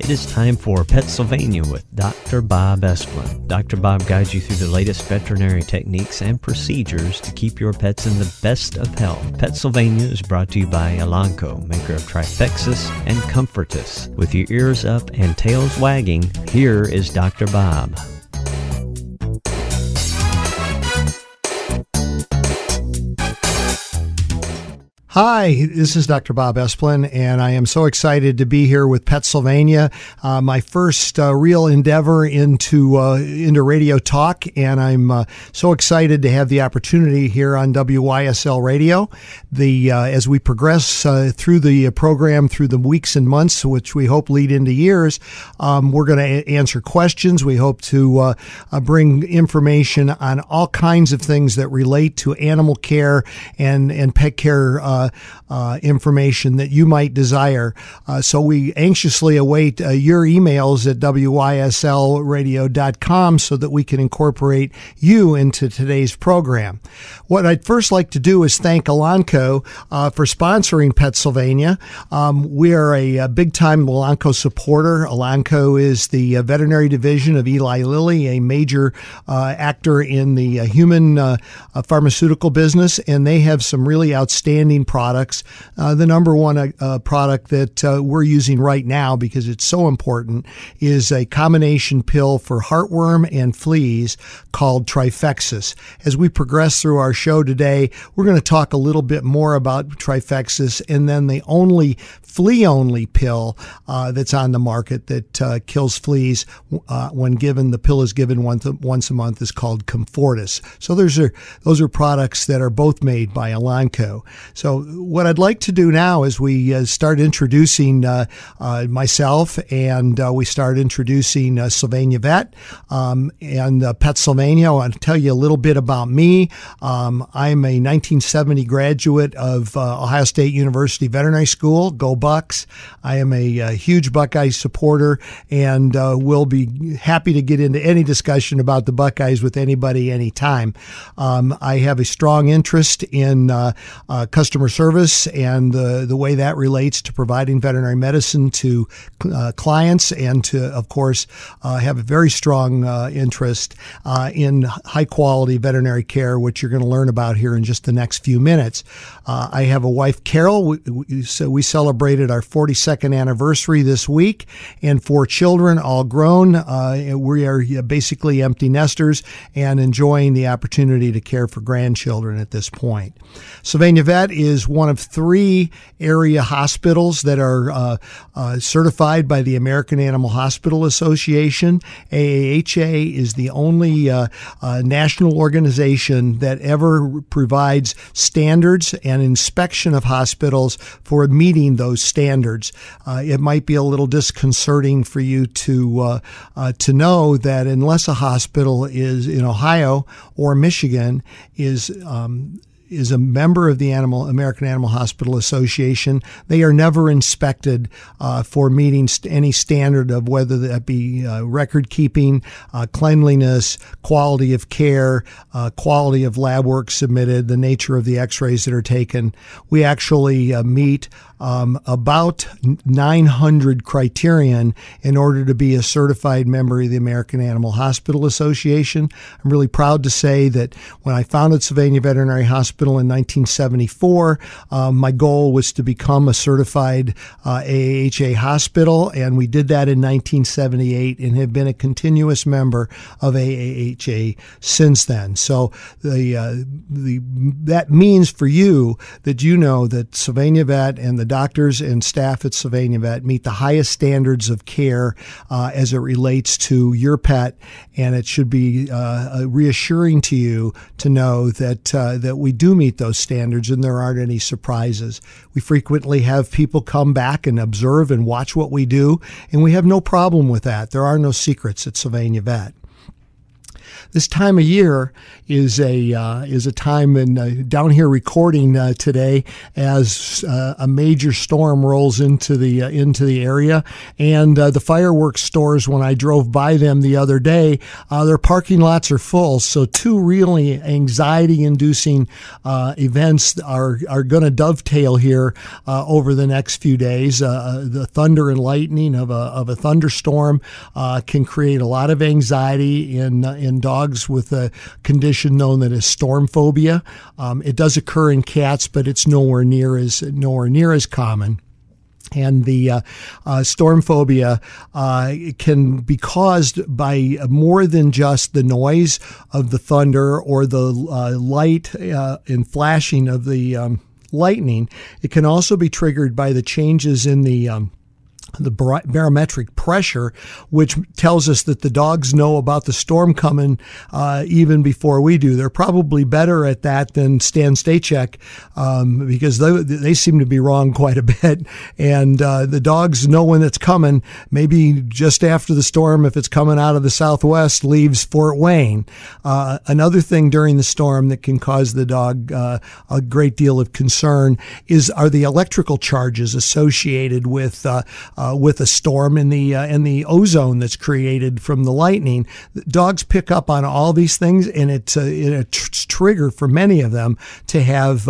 It is time for PetSylvania with Dr. Bob Esplin. Dr. Bob guides you through the latest veterinary techniques and procedures to keep your pets in the best of health. PetSylvania is brought to you by Elanco, maker of Trifexis and Comfortus. With your ears up and tails wagging, here is Dr. Bob. Hi, this is Dr. Bob Esplin, and I am so excited to be here with PetSylvania, my first real endeavor into radio talk, and I'm so excited to have the opportunity here on WYSL Radio. As we progress through the program, through the weeks and months, which we hope lead into years, we're going to answer questions. We hope to bring information on all kinds of things that relate to animal care and pet care information that you might desire. So we anxiously await your emails at wyslradio.com so that we can incorporate you into today's program. What I'd first like to do is thank Elanco for sponsoring PetSylvania. We are a big-time Elanco supporter. Elanco is the veterinary division of Eli Lilly, a major actor in the human pharmaceutical business, and they have some really outstanding products. The number one product that we're using right now, because it's so important, is a combination pill for heartworm and fleas called Trifexis. As we progress through our show today, we're going to talk a little bit more about Trifexis and then the only flea-only pill that's on the market that kills fleas when given. The pill is given once a month is called Comfortus. So those are products that are both made by Elanco. So what I'd like to do now is we start introducing myself, and we start introducing SylvaniaVET and PetSylvania. I want to tell you a little bit about me. I'm a 1970 graduate of Ohio State University Veterinary School. Go Bucks. I am a huge Buckeye supporter, and will be happy to get into any discussion about the Buckeyes with anybody anytime. I have a strong interest in customer service and the way that relates to providing veterinary medicine to clients, and to, of course, have a very strong interest in high-quality veterinary care, which you're going to learn about here in just the next few minutes. I have a wife, Carol. So we celebrated our 42nd anniversary this week, and 4 children, all grown. We are basically empty nesters and enjoying the opportunity to care for grandchildren at this point. SylvaniaVET is one of 3 area hospitals that are certified by the American Animal Hospital Association. AAHA is the only national organization that ever provides standards and inspection of hospitals for meeting those standards. It might be a little disconcerting for you to know that unless a hospital is in Ohio or Michigan is a member of the American Animal Hospital Association, they are never inspected for meeting any standard of whether that be record keeping, cleanliness, quality of care, quality of lab work submitted, the nature of the x-rays that are taken. We actually meet about 900 criterion in order to be a certified member of the American Animal Hospital Association. I'm really proud to say that when I founded Sylvania Veterinary Hospital in 1974, my goal was to become a certified AAHA hospital, and we did that in 1978 and have been a continuous member of AAHA since then. So that means for you that you know that SylvaniaVET and the doctors and staff at SylvaniaVET meet the highest standards of care as it relates to your pet, and it should be reassuring to you to know that we do meet those standards and there aren't any surprises. We frequently have people come back and observe and watch what we do, and we have no problem with that. There are no secrets at SylvaniaVET. This time of year is a time, and down here recording today as a major storm rolls into the area, and the fireworks stores, when I drove by them the other day, their parking lots are full. So two really anxiety-inducing events are going to dovetail here over the next few days. The thunder and lightning of a thunderstorm can create a lot of anxiety in dogs with a condition known as storm phobia. It does occur in cats, but it's nowhere near as common. And the storm phobia can be caused by more than just the noise of the thunder or the light and flashing of the lightning. It can also be triggered by the changes in the barometric pressure, which tells us that the dogs know about the storm coming even before we do. They're probably better at that than Stan Stachek because they seem to be wrong quite a bit. And the dogs know when it's coming, maybe just after the storm, if it's coming out of the southwest, leaves Fort Wayne. Another thing during the storm that can cause the dog a great deal of concern are the electrical charges associated with a storm and the ozone that's created from the lightning. Dogs pick up on all these things, and it's a trigger for many of them to have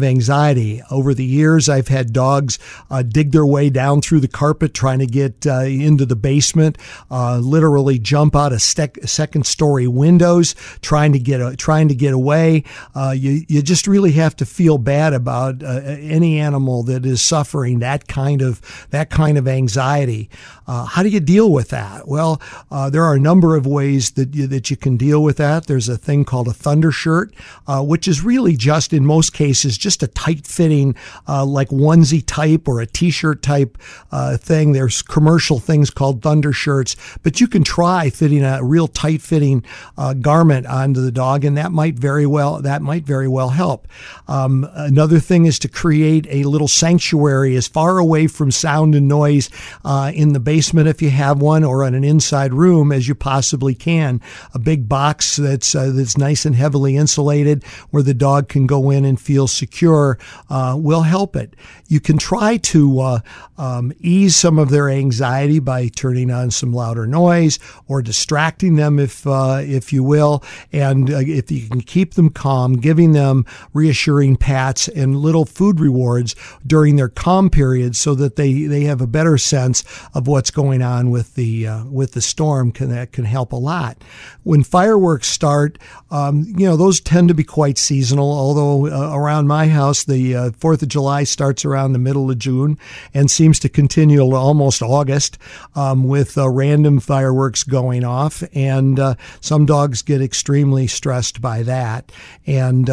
anxiety. Over the years, I've had dogs dig their way down through the carpet trying to get into the basement, literally jump out of second-story windows trying to get away. You just really have to feel bad about any animal that is suffering that kind of anxiety. How do you deal with that? Well, there are a number of ways that you can deal with that. There's a thing called a thunder shirt, which is really just, in most cases, just a tight-fitting, like onesie type or a t-shirt type thing. There's commercial things called thunder shirts, but you can try fitting a real tight-fitting garment onto the dog, and that might very well help. Another thing is to create a little sanctuary as far away from sound and noise in the basement, if you have one, or in an inside room as you possibly can. A big box that's nice and heavily insulated where the dog can go in and feel secure will help it. You can try to ease some of their anxiety by turning on some louder noise or distracting them if you will. And if you can keep them calm, giving them reassuring pats and little food rewards during their calm period so that they have a better sense of what's going on with the storm, that can help a lot. When fireworks start, those tend to be quite seasonal, although around my house, the 4th of July starts around the middle of June and seems to continue to almost August with random fireworks going off. And some dogs get extremely stressed by that. And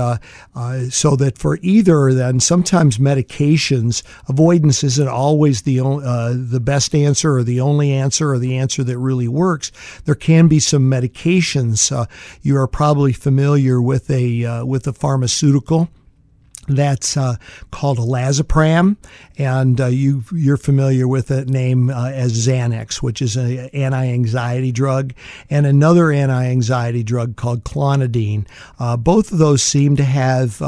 so that for either, then sometimes medications, avoidance isn't always the best answer or the only answer or the answer that really works. There can be some medications. You are probably familiar with a pharmaceutical that's called alazapram, and you're familiar with the name as Xanax, which is an anti-anxiety drug, and another anti-anxiety drug called clonidine. Both of those seem to have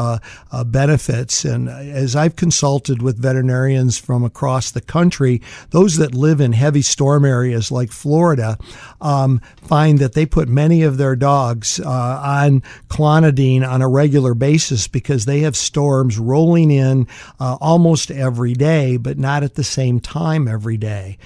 benefits, and as I've consulted with veterinarians from across the country, those that live in heavy storm areas like Florida find that they put many of their dogs on clonidine on a regular basis because they have storms rolling in almost every day, but not at the same time every day.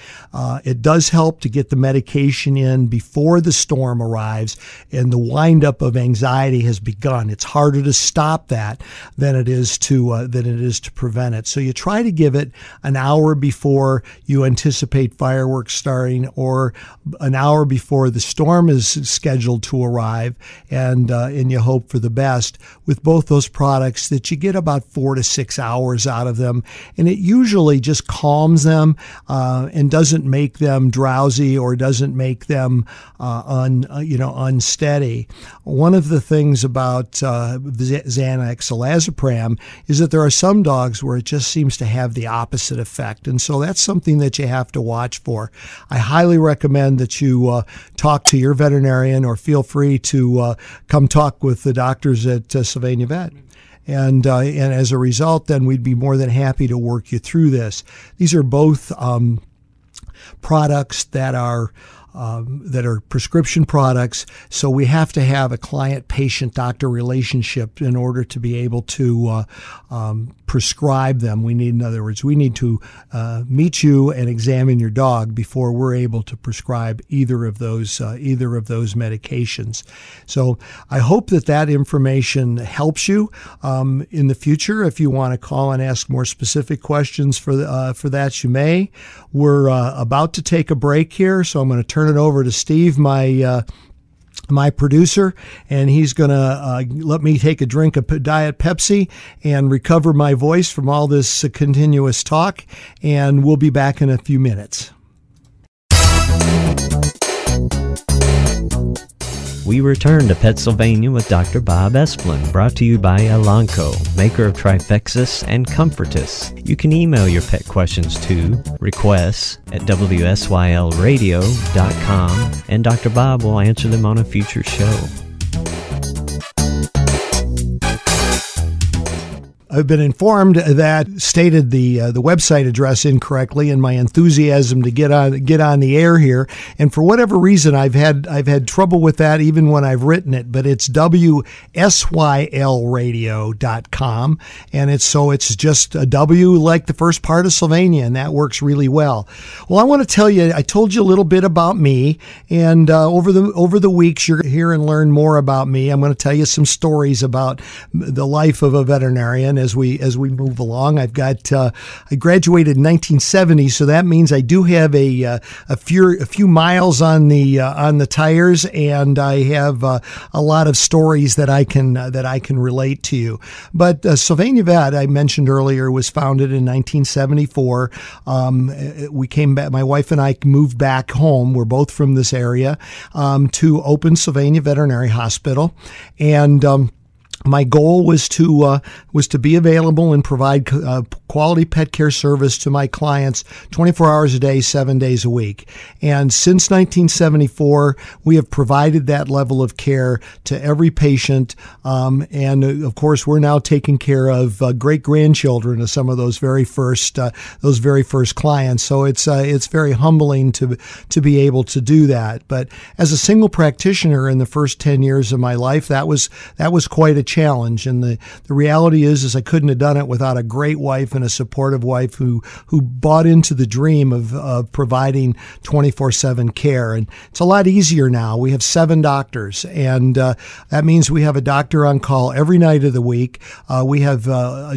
It does help to get the medication in before the storm arrives and the windup of anxiety has begun. It's harder to stop that than it is to prevent it. So you try to give it an hour before you anticipate fireworks starting, or an hour before the storm is scheduled to arrive, and you hope for the best. With both those products, that you get get about 4 to 6 hours out of them, and it usually just calms them and doesn't make them drowsy or doesn't make them unsteady. One of the things about Xanax Alazapram is that there are some dogs where it just seems to have the opposite effect, and so that's something that you have to watch for. I highly recommend that you talk to your veterinarian, or feel free to come talk with the doctors at SylvaniaVET. And as a result, then we'd be more than happy to work you through this. These are both products that are prescription products, so we have to have a client-patient-doctor relationship in order to be able to prescribe them. In other words, we need to meet you and examine your dog before we're able to prescribe either of those medications. So I hope that information helps you in the future. If you want to call and ask more specific questions for that, you may. We're about to take a break here, so I'm going to turn it over to Steve, my producer, and he's going to let me take a drink of Diet Pepsi and recover my voice from all this continuous talk, and we'll be back in a few minutes. We return to PetSylvania with Dr. Bob Esplin, brought to you by Elanco, maker of Trifexis and Comfortus. You can email your pet questions to requests@wsylradio.com, and Dr. Bob will answer them on a future show. I've been informed that stated the website address incorrectly in my enthusiasm to get on the air here, and for whatever reason I've had trouble with that even when I've written it. But it's wsylradio.com, and it's just a W like the first part of Sylvania, and that works really well. Well, I want to tell you, I told you a little bit about me, and over the weeks you're going to hear and learn more about me. I'm going to tell you some stories about the life of a veterinarian as we move along. I graduated in 1970, so that means I do have a few miles on the tires, and I have a lot of stories that I can relate to you. But SylvaniaVET, I mentioned earlier, was founded in 1974. We came back. My wife and I moved back home. We're both from this area, to open Sylvania Veterinary Hospital, and my goal was to be available and provide quality pet care service to my clients 24 hours a day, 7 days a week. And since 1974, we have provided that level of care to every patient. And of course, we're now taking care of great grandchildren of some of those very first clients. So it's very humbling to be able to do that. But as a single practitioner in the first 10 years of my life, that was quite a challenge. And the reality is I couldn't have done it without a great wife and a supportive wife who bought into the dream of providing 24/7 care. And it's a lot easier now. We have 7 doctors, and that means we have a doctor on call every night of the week. We have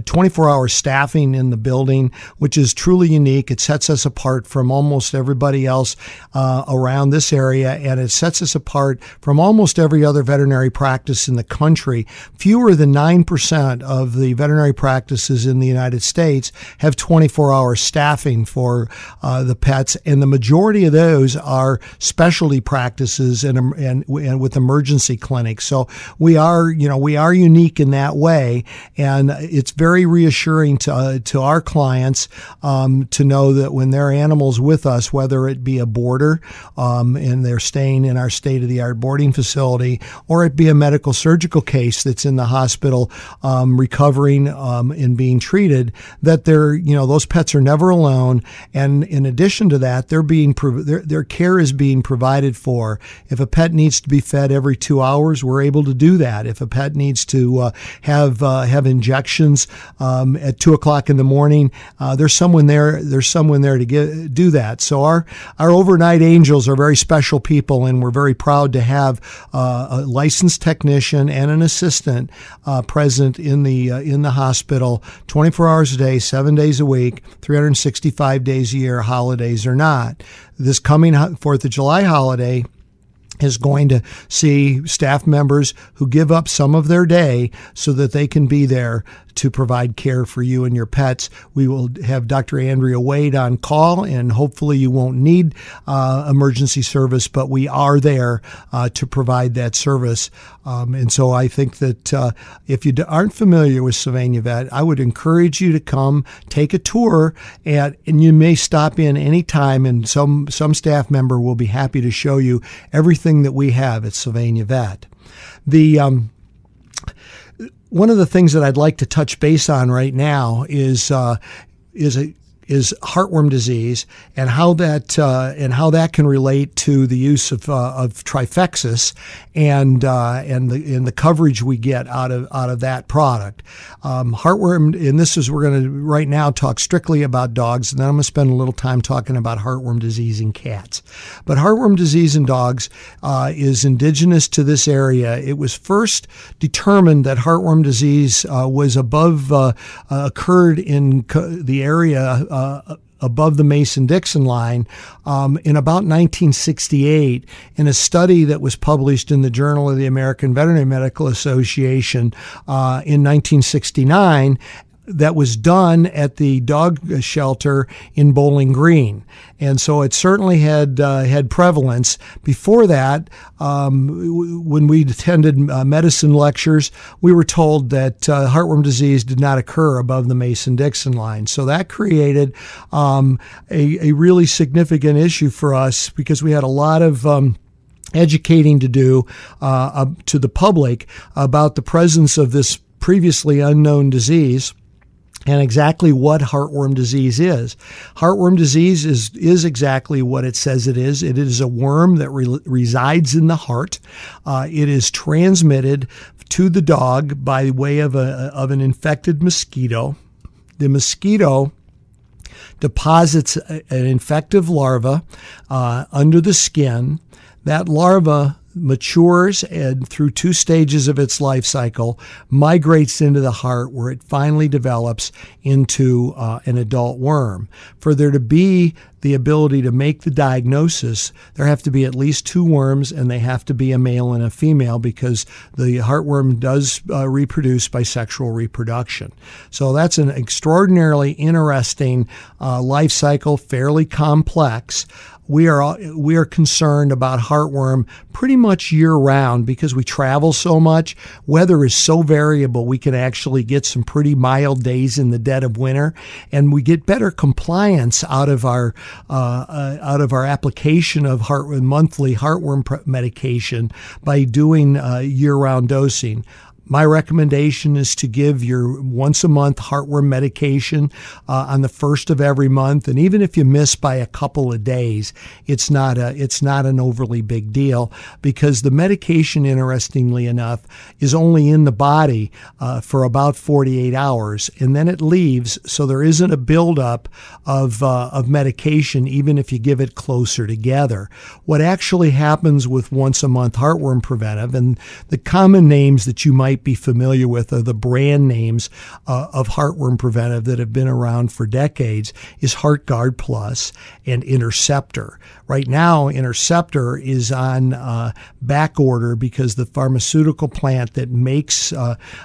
24-hour staffing in the building, which is truly unique. It sets us apart from almost everybody else around this area, and it sets us apart from almost every other veterinary practice in the country. Fewer than 9% of the veterinary practices in the United States have 24-hour staffing for the pets, and the majority of those are specialty practices and with emergency clinics. So we are unique in that way, and it's very reassuring to our clients to know that when their animals with us, whether it be a boarder and they're staying in our state-of-the-art boarding facility, or it be a medical surgical case that's in the hospital recovering and being treated, that those pets are never alone. And in addition to that, their care is being provided for. If a pet needs to be fed every 2 hours, we're able to do that. If a pet needs to have injections at 2:00 in the morning, there's someone there to do that. So our overnight angels are very special people, and we're very proud to have a licensed technician and an assistant present in the hospital 24 hours a day, 7 days a week, 365 days a year, holidays or not. This coming 4th of July holiday is going to see staff members who give up some of their day so that they can be there to provide care for you and your pets. We will have Dr. Andrea Wade on call, and hopefully you won't need emergency service, but we are there to provide that service. And so I think that if you aren't familiar with SylvaniaVET, I would encourage you to come take a tour, and you may stop in any time, and some staff member will be happy to show you everything that we have at SylvaniaVET. One of the things that I'd like to touch base on right now is heartworm disease and how that can relate to the use of Trifexis and the coverage we get out of that product. Heartworm, and we're going to right now talk strictly about dogs, and then I'm going to spend a little time talking about heartworm disease in cats. But heartworm disease in dogs is indigenous to this area. It was first determined that heartworm disease was occurred in the area above the Mason-Dixon line in about 1968 in a study that was published in the Journal of the American Veterinary Medical Association in 1969. That was done at the dog shelter in Bowling Green. And so it certainly had prevalence. Before that, when we attended medicine lectures, we were told that heartworm disease did not occur above the Mason-Dixon line. So that created a really significant issue for us, because we had a lot of educating to do to the public about the presence of this previously unknown disease and exactly what heartworm disease is. Heartworm disease is exactly what it says it is. It is a worm that resides in the heart. It is transmitted to the dog by way of an infected mosquito. The mosquito deposits an infective larva under the skin. That larva matures and through 2 stages of its life cycle migrates into the heart, where it finally develops into an adult worm. For there to be the ability to make the diagnosis, there have to be at least 2 worms, and they have to be a male and a female, because the heartworm does reproduce by sexual reproduction. So that's an extraordinarily interesting life cycle, fairly complex. We are concerned about heartworm pretty much year-round because we travel so much. Weather is so variable. We can actually get some pretty mild days in the dead of winter, and we get better compliance out of our application of monthly heartworm medication by doing year-round dosing. My recommendation is to give your once-a-month heartworm medication on the first of every month, and even if you miss by a couple of days, it's not an overly big deal, because the medication, interestingly enough, is only in the body for about 48 hours, and then it leaves, so there isn't a buildup of medication even if you give it closer together. What actually happens with once-a-month heartworm preventive, and the common names that you might be familiar with are the brand names of heartworm preventive that have been around for decades, is HeartGuard Plus and Interceptor. Right now, Interceptor is on back order because the pharmaceutical plant that makes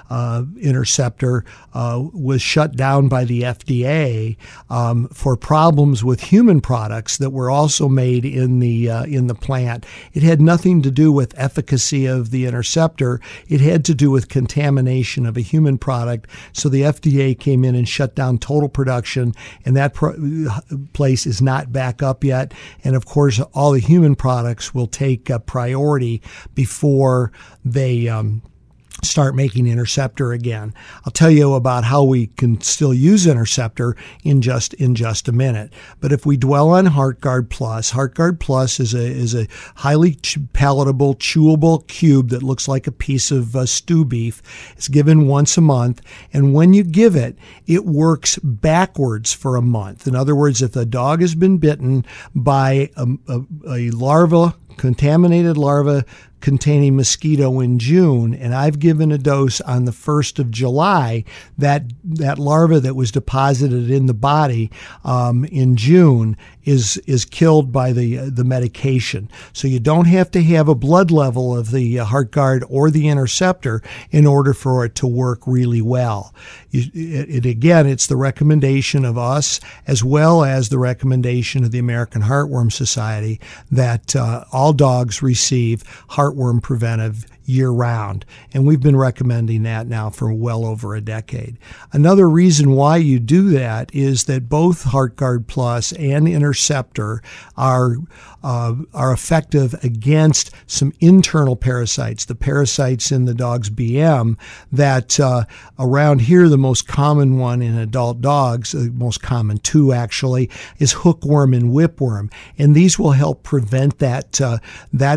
Interceptor was shut down by the FDA for problems with human products that were also made in the plant. It had nothing to do with efficacy of the Interceptor. It had to do with contamination of a human product. So the FDA came in and shut down total production, and that place is not back up yet. And of course, all the human products will take priority before they start making Interceptor again. I'll tell you about how we can still use Interceptor in just a minute. But if we dwell on HeartGuard Plus is a highly palatable, chewable cube that looks like a piece of stew beef. It's given once a month, and when you give it, it works backwards for a month. In other words, if the dog has been bitten by a larva contaminated larva containing mosquito in June, and I've given a dose on the 1st of July, that larva that was deposited in the body in June is killed by the medication. So you don't have to have a blood level of the HeartGuard or the Interceptor in order for it to work really well. Again, it's the recommendation of us as well as the recommendation of the American Heartworm Society that all dogs receive heartworm preventive year-round, and we've been recommending that now for well over a decade. Another reason why you do that is that both HeartGuard Plus and Interceptor are effective against some internal parasites, the parasites in the dog's BM that around here the most common one in adult dogs, the most common two actually, is hookworm and whipworm, and these will help prevent that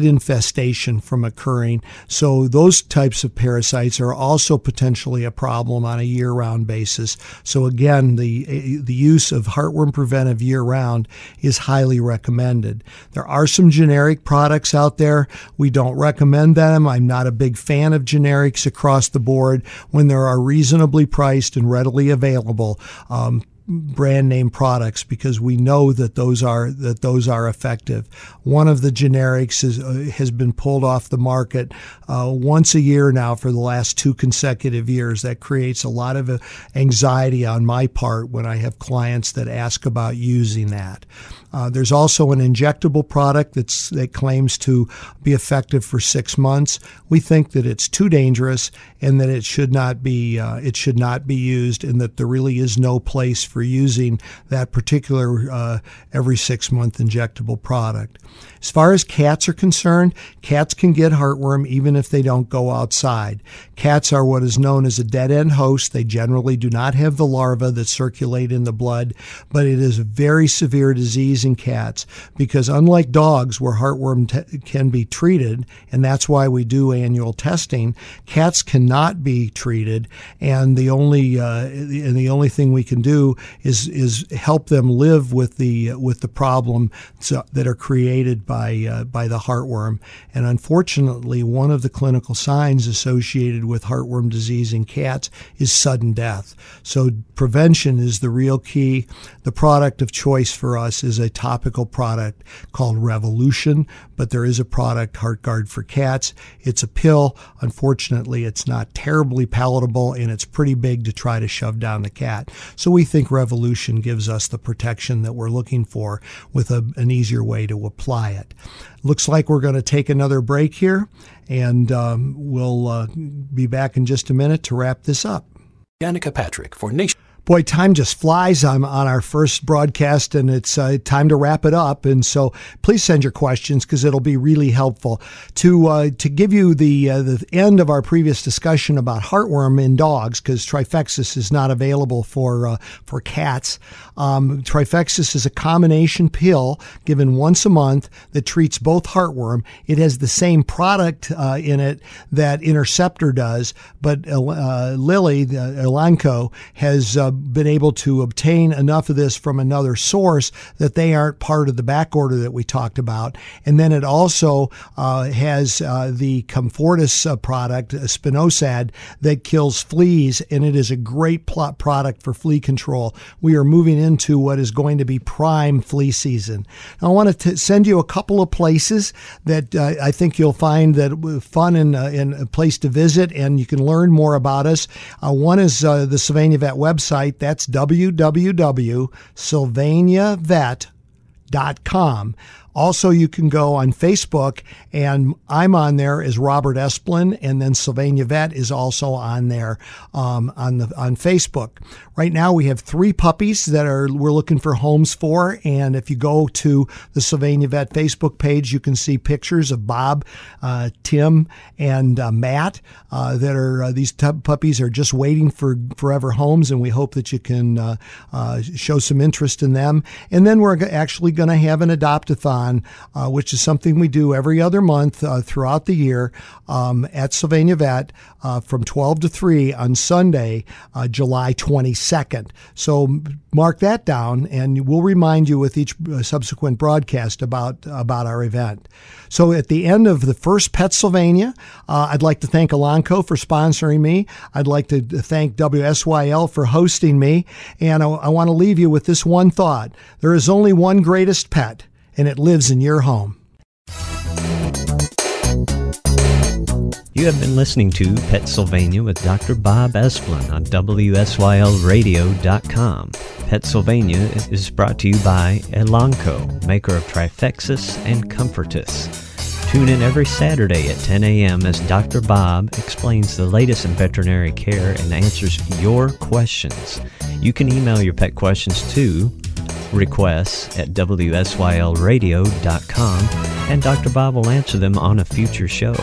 infestation from occurring. So those types of parasites are also potentially a problem on a year-round basis. So again, the use of heartworm preventive year-round is highly recommended. There are some generic products out there. We don't recommend them. I'm not a big fan of generics across the board when there are reasonably priced and readily available brand name products, because we know that those are effective. One of the generics has been pulled off the market once a year now for the last 2 consecutive years. That creates a lot of anxiety on my part when I have clients that ask about using that. There's also an injectable product that claims to be effective for 6 months. We think that it's too dangerous and that it should not be used, and that there really is no place for using that particular every 6-month injectable product. As far as cats are concerned, cats can get heartworm even if they don't go outside. Cats are what is known as a dead-end host. They generally do not have the larvae that circulate in the blood, but it is a very severe disease in cats because unlike dogs where heartworm can be treated, and that's why we do annual testing, cats cannot be treated, and the only thing we can do is help them live with the problem that are created by the heartworm. And unfortunately, one of the clinical signs associated with heartworm disease in cats is sudden death. So prevention is the real key. The product of choice for us is a topical product called Revolution, but there is a product, HeartGuard for cats. It's a pill. Unfortunately, it's not terribly palatable, and it's pretty big to try to shove down the cat. So we think Revolution gives us the protection that we're looking for with an easier way to apply it. Looks like we're going to take another break here, and we'll be back in just a minute to wrap this up. Danica Patrick for Nation. Boy, time just flies. I'm on our first broadcast, and it's time to wrap it up. And so please send your questions because it'll be really helpful. To give you the end of our previous discussion about heartworm in dogs, because Trifexis is not available for cats. Trifexis is a combination pill given once a month that treats both heartworm. It has the same product in it that Interceptor does, but Lilly, Elanco, has been able to obtain enough of this from another source that they aren't part of the back order that we talked about. And then it also has the Comfortis product, Spinosad, that kills fleas, and it is a great product for flea control. We are moving into what is going to be prime flea season. Now, I want to send you a couple of places that I think you'll find that fun and a place to visit, and you can learn more about us. One is the SylvaniaVET website. That's www.SylvaniaVET.com. Also, you can go on Facebook, and I'm on there as Robert Esplin, and then SylvaniaVET is also on there on Facebook. Right now, we have 3 puppies that we're looking for homes for, and if you go to the SylvaniaVET Facebook page, you can see pictures of Bob, Tim, and Matt. These puppies are just waiting for forever homes, and we hope that you can show some interest in them. And then we're actually going to have an adopt-a-thon marathon, which is something we do every other month throughout the year at SylvaniaVET from 12 to 3 on Sunday, July 22nd. So mark that down, and we'll remind you with each subsequent broadcast about our event. So at the end of the first PetSylvania, I'd like to thank Elanco for sponsoring me. I'd like to thank WSYL for hosting me. And I want to leave you with this one thought. There is only one greatest pet, and it lives in your home. You have been listening to PetSylvania with Dr. Bob Esplin on WSYLradio.com. PetSylvania is brought to you by Elanco, maker of Trifexis and Comfortus. Tune in every Saturday at 10 a.m. as Dr. Bob explains the latest in veterinary care and answers your questions. You can email your pet questions to requests@WSYLradio.com, and Dr. Bob will answer them on a future show.